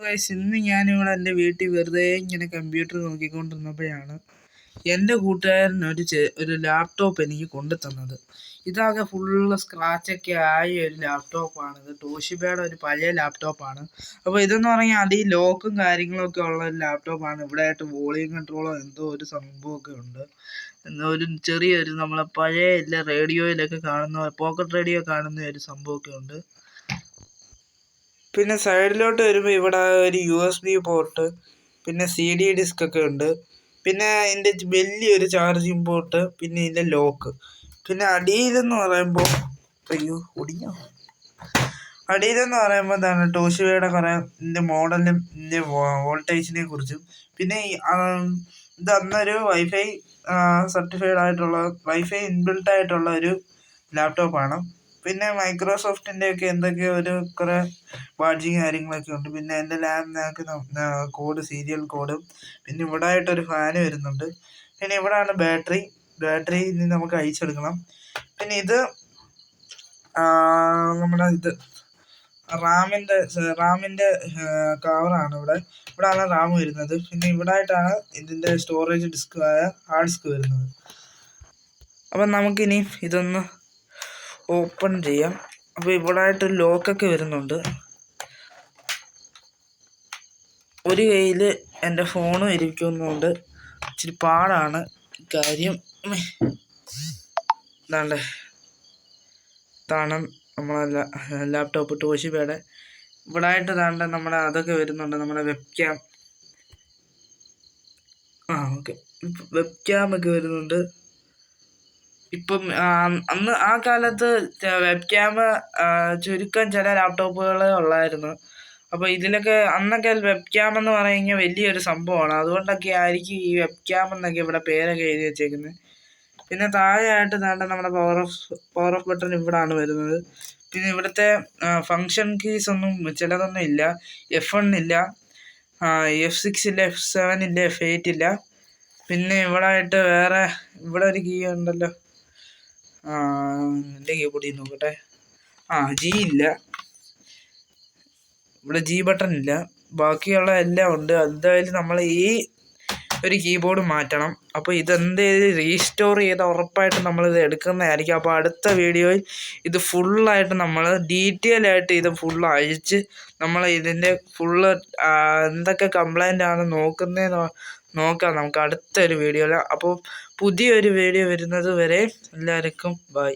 Guys, ഇന്ന് ഞാനിവിടെ എൻ്റെ വീട്ടിൽ വെറുതെ ഇങ്ങനെ കമ്പ്യൂട്ടർ നോക്കിക്കൊണ്ടിരുന്നപ്പോഴാണ് എൻ്റെ കൂട്ടുകാരൻ ഒരു ലാപ്ടോപ്പ് എനിക്ക് കൊണ്ടു തന്നത്. ഇതാകെ ഫുള്ള് സ്ക്രാച്ചൊക്കെ ആയ ഒരു ലാപ്ടോപ്പാണിത്. ടോഷിബയുടെ ഒരു പഴയ ലാപ്ടോപ്പാണ്. അപ്പോൾ ഇതെന്ന് പറഞ്ഞാൽ അത് ഈ ലോക്കും കാര്യങ്ങളൊക്കെ ഉള്ള ഒരു ലാപ്ടോപ്പാണ്. ഇവിടെ ആയിട്ട് വോളിയം കൺട്രോളോ എന്തോ ഒരു സംഭവമൊക്കെ ഉണ്ട്. ഒരു ചെറിയൊരു നമ്മളെ പഴയ റേഡിയോയിലൊക്കെ കാണുന്ന പോക്കറ്റ് റേഡിയോ കാണുന്ന ഒരു സംഭവമൊക്കെ ഉണ്ട്. പിന്നെ സൈഡിലോട്ട് വരുമ്പോൾ ഇവിടെ ഒരു USB പോർട്ട്, പിന്നെ CD ഡിസ്ക് ഒക്കെ ഉണ്ട്. പിന്നെ ഇതിൻ്റെ വലിയൊരു ചാർജിങ് പോർട്ട്, പിന്നെ ഇതിൻ്റെ ലോക്ക്. പിന്നെ അടിയിലെന്ന് പറയുമ്പോൾ അടിയിലെന്ന് പറയുമ്പോൾ എന്താണ് ടോഷിബയുടെ കുറേ ഇതിൻ്റെ മോഡലും ഇതിൻ്റെ വോൾട്ടേജിനെ കുറിച്ചും. പിന്നെ ഇത് അന്നൊരു വൈഫൈ സർട്ടിഫൈഡ് ആയിട്ടുള്ള വൈഫൈ ഇൻബിൽട്ട് ആയിട്ടുള്ള ഒരു ലാപ്ടോപ്പാണ്. പിന്നെ മൈക്രോസോഫ്റ്റിൻ്റെ ഒക്കെ എന്തൊക്കെയോ കുറേ ബാഡ്ജിങ് കാര്യങ്ങളൊക്കെ ഉണ്ട്. പിന്നെ എൻ്റെ ലാബിനകത്ത് കോഡ്, സീരിയൽ കോഡും, പിന്നെ ഇവിടെ ആയിട്ടൊരു ഫാന് വരുന്നുണ്ട്. പിന്നെ ഇവിടെയാണ് ബാറ്ററി ഇനി നമുക്ക് അയച്ചെടുക്കണം. പിന്നെ ഇത് നമ്മുടെ റാമിൻ്റെ കവറാണ്. ഇവിടെയാണ് റാം വരുന്നത്. പിന്നെ ഇവിടെ ആയിട്ടാണ് ഇതിൻ്റെ സ്റ്റോറേജ് ഹാർഡ് ഡിസ്ക് വരുന്നത്. അപ്പം നമുക്കിനി ഇതൊന്ന് ഓപ്പൺ ചെയ്യാം. അപ്പോൾ ഇവിടെ ആയിട്ട് ലോക്കൊക്കെ വരുന്നുണ്ട്. ഒരു കയ്യിൽ എൻ്റെ ഫോണും ഇരിക്കുന്നതുകൊണ്ട് ഇച്ചിരി പാടാണ് കാര്യം. ഇതാണ് നമ്മളെ ലാപ്ടോപ്പ് ടോഷിബയുടെ. ഇവിടെ ആയിട്ട് നമ്മുടെ അതൊക്കെ വരുന്നുണ്ട്, നമ്മുടെ വെബ് ക്യാമൊക്കെ വരുന്നുണ്ട്. ഇപ്പം അന്ന് ആ കാലത്ത് വെബ് ക്യാം ചുരുക്കം ചില ലാപ്ടോപ്പുകളേ ഉള്ളായിരുന്നു. അപ്പോൾ ഇതിലൊക്കെ അന്നൊക്കെ വെബ് ക്യാം എന്ന് പറയുന്നത് വലിയൊരു സംഭവമാണ്. അതുകൊണ്ടൊക്കെ ആയിരിക്കും ഈ വെബ് ക്യാം എന്നൊക്കെ ഇവിടെ പേരൊക്കെ എഴുതി വെച്ചേക്കുന്നത്. പിന്നെ താഴെയായിട്ട് നമ്മുടെ പവർ ഓഫ് ബട്ടൺ ഇവിടാണ് വരുന്നത്. പിന്നെ ഇവിടുത്തെ ഫങ്ഷൻ കീസ് ഒന്നും ചിലതൊന്നും ഇല്ല. F1 ഇല്ല, F6 ഇല്ല, F7 ഇല്ല, F8 ഇല്ല. പിന്നെ ഇവിടെ ആയിട്ട് ഇവിടെ ഒരു കീ ഉണ്ടല്ലോ, എൻ്റെ കീബോർഡിൽ നോക്കട്ടെ. G ഇല്ല, ഇവിടെ G ബട്ടൺ ഇല്ല. ബാക്കിയുള്ള എല്ലാം ഉണ്ട്. എന്തായാലും നമ്മൾ ഈ ഒരു കീബോർഡ് മാറ്റണം. അപ്പോൾ ഇതെന്തായാലും റീസ്റ്റോർ ചെയ്ത് ഉറപ്പായിട്ടും നമ്മളിത് എടുക്കുന്നതായിരിക്കും. അപ്പോൾ അടുത്ത വീഡിയോയിൽ ഇത് ഫുള്ളായിട്ട് നമ്മൾ ഡീറ്റെയിൽ ആയിട്ട് ഇത് ഫുള്ള് അഴിച്ച് നമ്മൾ ഇതിൻ്റെ ഫുള്ള് എന്തൊക്കെ കംപ്ലൈൻ്റ് ആണ് നോക്കാം നമുക്ക് അടുത്തൊരു വീഡിയോയിൽ. അപ്പോൾ പുതിയൊരു വീഡിയോ വരുന്നത് വരെ എല്ലാവർക്കും ബൈ.